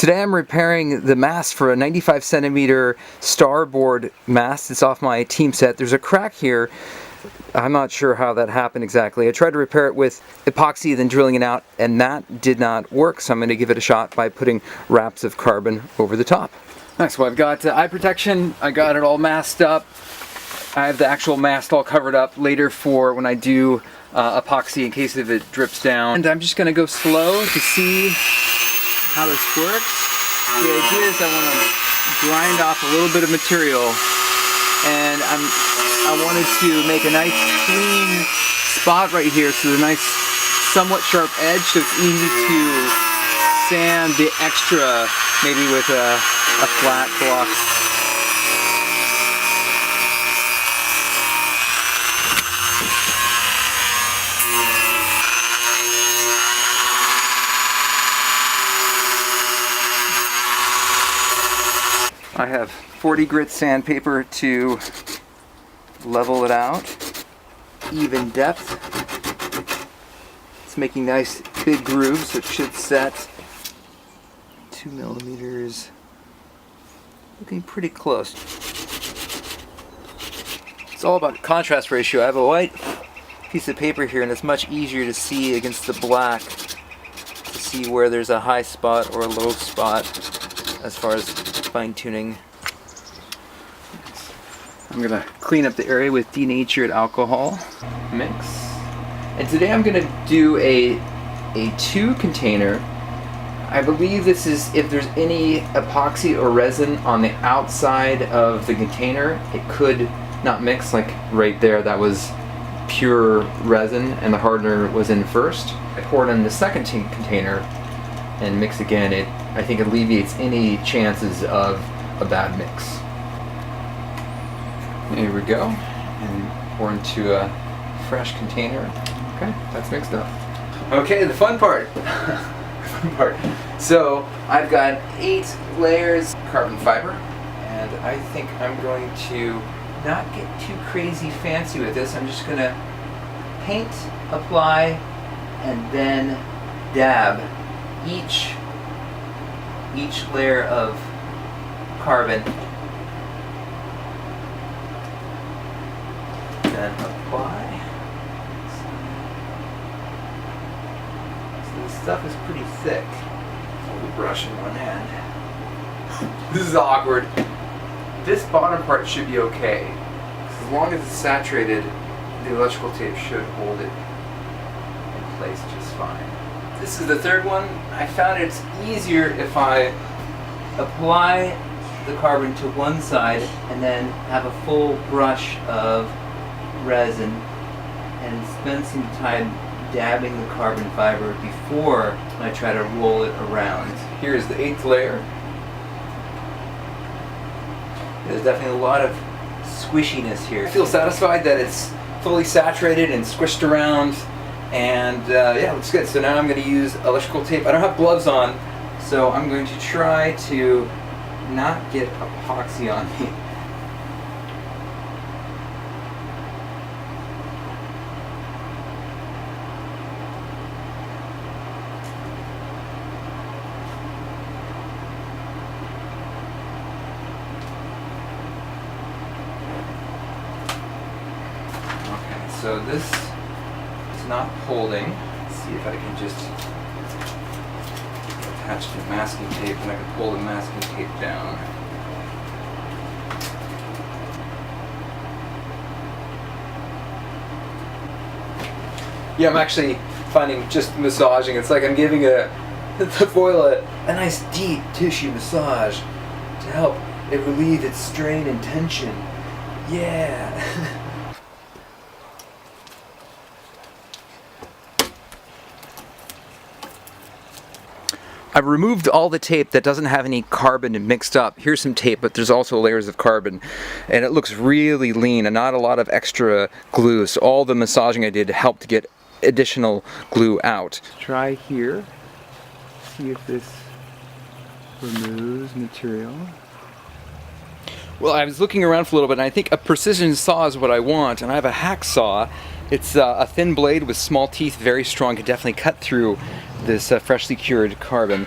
Today I'm repairing the mast for a 95 centimeter Starboard mast. It's off my team set. There's a crack here. I'm not sure how that happened exactly. I tried to repair it with epoxy, then drilling it out, and that did not work, so I'm going to give it a shot by putting wraps of carbon over the top. Next, so I've got eye protection. I got it all masked up. I have the actual mast all covered up later for when I do epoxy in case if it drips down. And I'm just going to go slow to see how this works. The idea is I want to grind off a little bit of material, and I wanted to make a nice clean spot right here, so there's a nice somewhat sharp edge, so it's easy to sand the extra maybe with a flat block. I have 40 grit sandpaper to level it out, even depth. It's making nice big grooves, so it should set 2 millimeters, looking pretty close. It's all about contrast ratio. I have a white piece of paper here, and it's much easier to see against the black to see where there's a high spot or a low spot as far as fine-tuning. I'm going to clean up the area with denatured alcohol mix. And today I'm going to do a 2 container. I believe this is if there's any epoxy or resin on the outside of the container, it could not mix, like right there, that was pure resin and the hardener was in first. I pour it in the second container and mix again. It, I think, alleviates any chances of a bad mix. Here we go, and pour into a fresh container. Okay, that's mixed up. Okay, the fun part. So I've got 8 layers of carbon fiber, and I think I'm going to not get too crazy fancy with this. I'm just going to paint, apply, and then dab each layer of carbon. Then apply. So this stuff is pretty thick. Hold the brush in one hand. This is awkward. This bottom part should be okay. As long as it's saturated, the electrical tape should hold it in place just fine. This is the third one. I found it's easier if I apply the carbon to one side and then have a full brush of resin and spend some time dabbing the carbon fiber before I try to roll it around. Here's the 8th layer. There's definitely a lot of squishiness here. I feel satisfied that it's fully saturated and squished around, and yeah, looks good. So now I'm going to use electrical tape. I don't have gloves on, so I'm going to try to not get epoxy on me. So this is not holding. Let's see if I can just attach the masking tape, and I can pull the masking tape down. Yeah, I'm actually finding just massaging, it's like I'm giving the foil a nice deep tissue massage to help it relieve its strain and tension. Yeah. I've removed all the tape that doesn't have any carbon mixed up. Here's some tape, but there's also layers of carbon. And it looks really lean and not a lot of extra glue. So all the massaging I did helped to get additional glue out. Try here. See if this removes material. Well, I was looking around for a little bit, and I think a precision saw is what I want. And I have a hacksaw. It's a thin blade with small teeth, very strong, can definitely cut through this freshly cured carbon.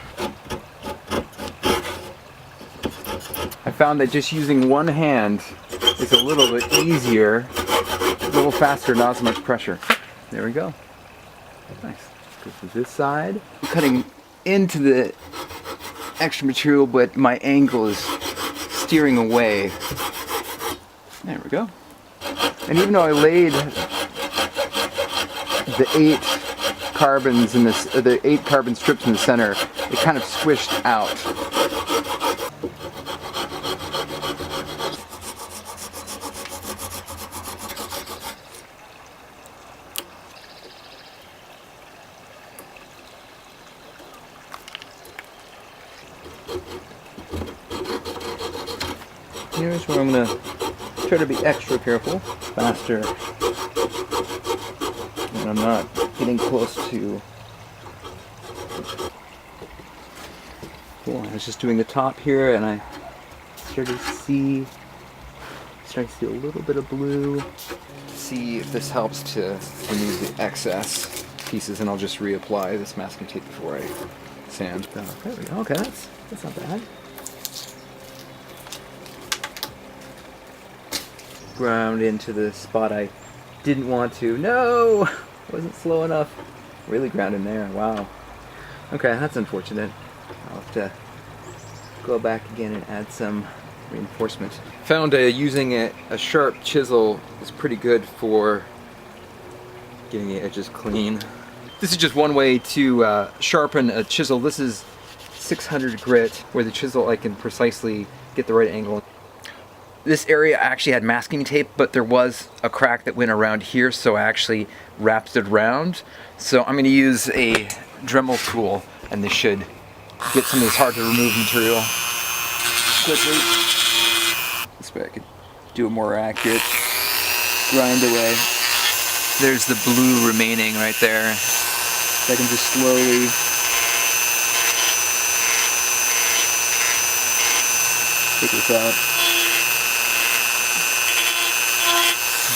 found that just using one hand is a little bit easier, a little faster, not as much pressure. There we go. Nice. Go to this side. I'm cutting into the extra material, but my angle is steering away. There we go. And even though I laid the 8 carbons in this, the 8 carbon strips in the center, it kind of squished out. Here's where I'm going to try to be extra careful, faster, and I'm not getting close to... Cool, I was just doing the top here and I starting to see a little bit of blue. See if this helps to remove the excess pieces, and I'll just reapply this masking tape before I sand. Oh, there we go. Okay, that's not bad. Ground into the spot I didn't want to. No! Wasn't slow enough. Really ground in there. Wow. Okay, that's unfortunate. I'll have to go back again and add some reinforcement. Found using a sharp chisel is pretty good for getting the edges clean. This is just one way to sharpen a chisel. This is 600 grit, where the chisel I can precisely get the right angle. This area actually had masking tape, but there was a crack that went around here, so I actually wrapped it around. So I'm going to use a Dremel tool, and this should get some of this hard to remove material quickly. This way I could do a more accurate grind away. There's the blue remaining right there. So I can just slowly take this out.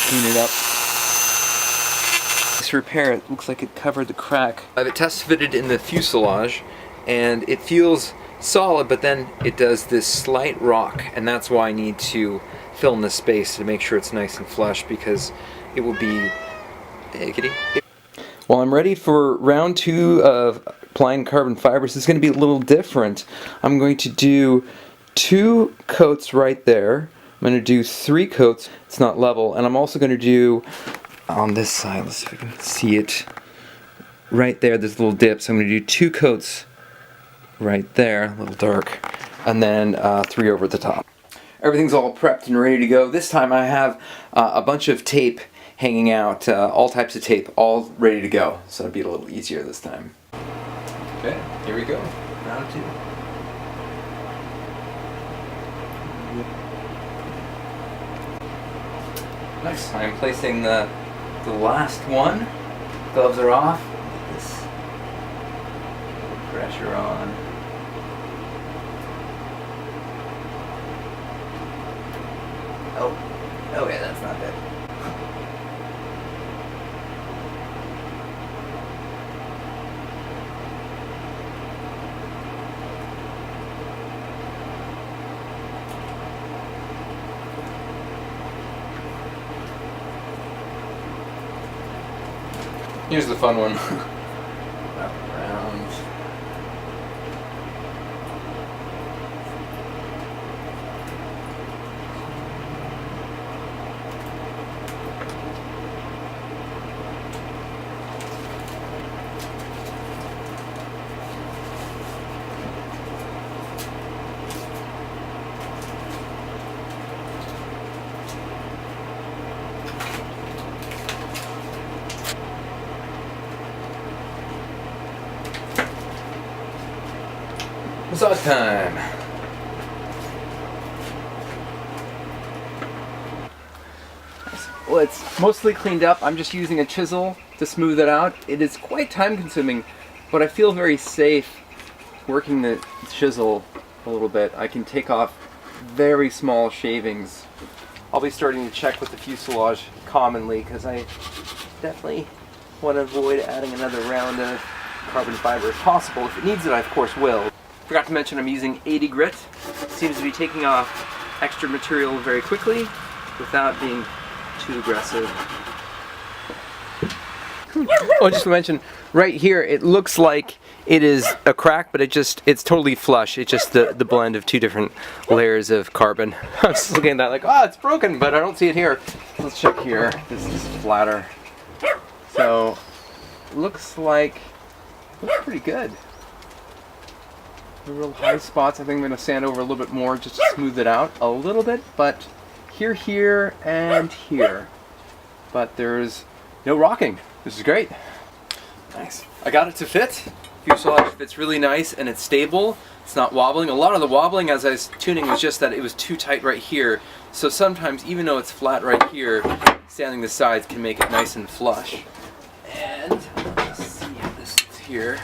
Clean it up. This repair, it looks like it covered the crack. I have it test fitted in the fuselage, and it feels solid, but then it does this slight rock, and that's why I need to fill in the space to make sure it's nice and flush, because it will be... Hey, kitty. Well, I'm ready for round 2 of applying carbon fibers. It's going to be a little different. I'm going to do 2 coats right there. I'm going to do 3 coats. It's not level. And I'm also going to do on this side, let's see if we can see it. Right there, there's a little dip. So I'm going to do 2 coats right there, a little dark, and then 3 over the top. Everything's all prepped and ready to go. This time I have a bunch of tape hanging out, all types of tape, all ready to go. So it'll be a little easier this time. Okay, here we go. Round 2. Nice. I'm placing the last one. Gloves are off. Get this pressure on. Oh, okay, that's not good. Here's the fun one. Wrap around. Massage time! Well, it's mostly cleaned up. I'm just using a chisel to smooth it out. It is quite time consuming, but I feel very safe working the chisel a little bit. I can take off very small shavings. I'll be starting to check with the fuselage commonly, because I definitely want to avoid adding another round of carbon fiber if possible. If it needs it, I of course will. Forgot to mention I'm using 80 grit. Seems to be taking off extra material very quickly without being too aggressive. Oh, just to mention, right here it looks like it is a crack, but it's totally flush. It's just the blend of two different layers of carbon. I'm just looking at that like, oh, it's broken, but I don't see it here. Let's check here. This is flatter. So, looks pretty good. The real high spots, I think I'm going to sand over a little bit more just to smooth it out a little bit, but here, and here. But there's no rocking. This is great. Nice. I got it to fit. Fuselage fits really nice and it's stable. It's not wobbling. A lot of the wobbling as I was tuning was just that it was too tight right here. So sometimes, even though it's flat right here, sanding the sides can make it nice and flush. And let's see how this is here.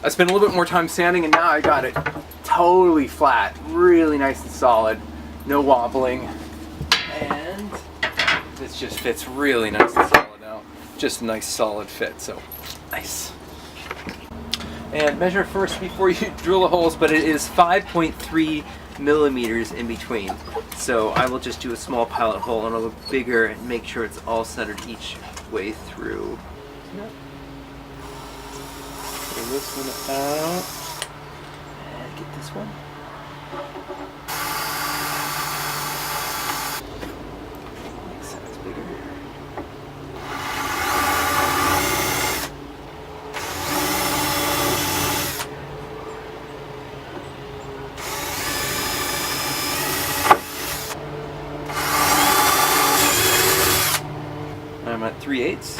I spent a little bit more time sanding and now I got it totally flat, really nice and solid, no wobbling, and this just fits really nice and solid now. Just a nice solid fit, so nice. And measure first before you drill the holes, but it is 5.3 millimeters in between. So I will just do a small pilot hole and a little bigger and make sure it's all centered each way through. Pull this one out and get this one. Make size bigger. I'm at 3/8.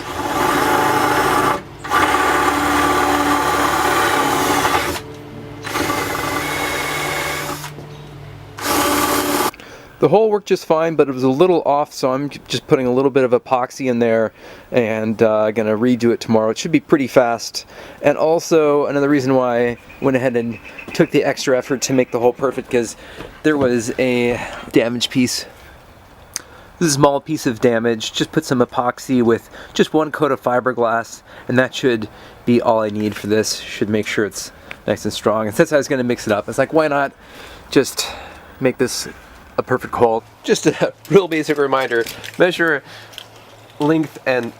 The hole worked just fine, but it was a little off, so I'm just putting a little bit of epoxy in there and gonna redo it tomorrow. It should be pretty fast. And also, another reason why I went ahead and took the extra effort to make the hole perfect, because there was a damaged piece. This is a small piece of damage. Just put some epoxy with just one coat of fiberglass, and that should be all I need for this. Should make sure it's nice and strong. And since I was gonna mix it up, it's like, why not just make this a perfect hole? Just a real basic reminder, measure length and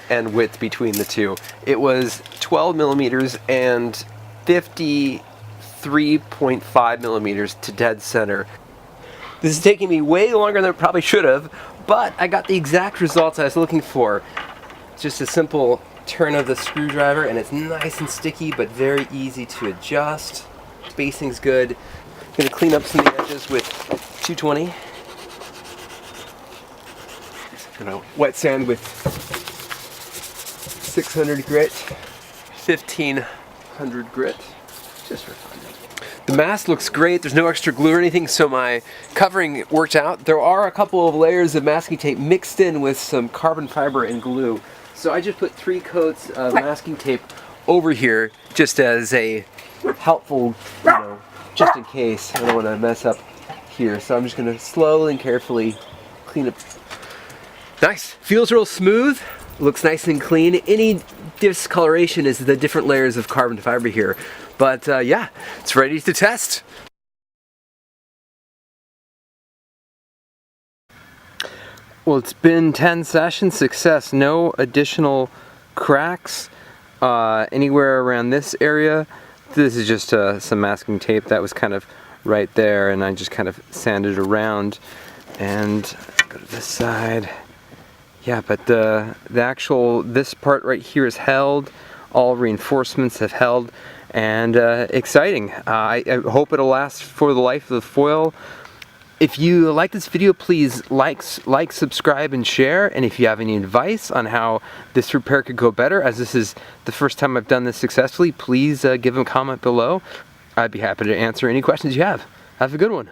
width between the two. It was 12 millimeters and 53.5 millimeters to dead center. This is taking me way longer than it probably should have, but I got the exact results I was looking for. It's just a simple turn of the screwdriver and it's nice and sticky but very easy to adjust. Spacing's good. I'm gonna clean up some of the edges with 220. I'm gonna wet sand with 600 grit, 1500 grit, just for fun. The mast looks great. There's no extra glue or anything, so my covering worked out. There are a couple of layers of masking tape mixed in with some carbon fiber and glue. So I just put 3 coats of masking tape over here just as a helpful, just in case I don't want to mess up here. So I'm just going to slowly and carefully clean up. Nice. Feels real smooth. Looks nice and clean. Any discoloration is the different layers of carbon fiber here. But yeah, it's ready to test. Well, it's been 10 sessions, success. No additional cracks anywhere around this area. This is just some masking tape that was kind of right there, and I just kind of sanded around. And go to this side. Yeah, but the actual, this part right here is held. All reinforcements have held, and exciting. I hope it'll last for the life of the foil. If you like this video, please like, subscribe, and share. And if you have any advice on how this repair could go better, as this is the first time I've done this successfully, please give a comment below. I'd be happy to answer any questions you have. Have a good one.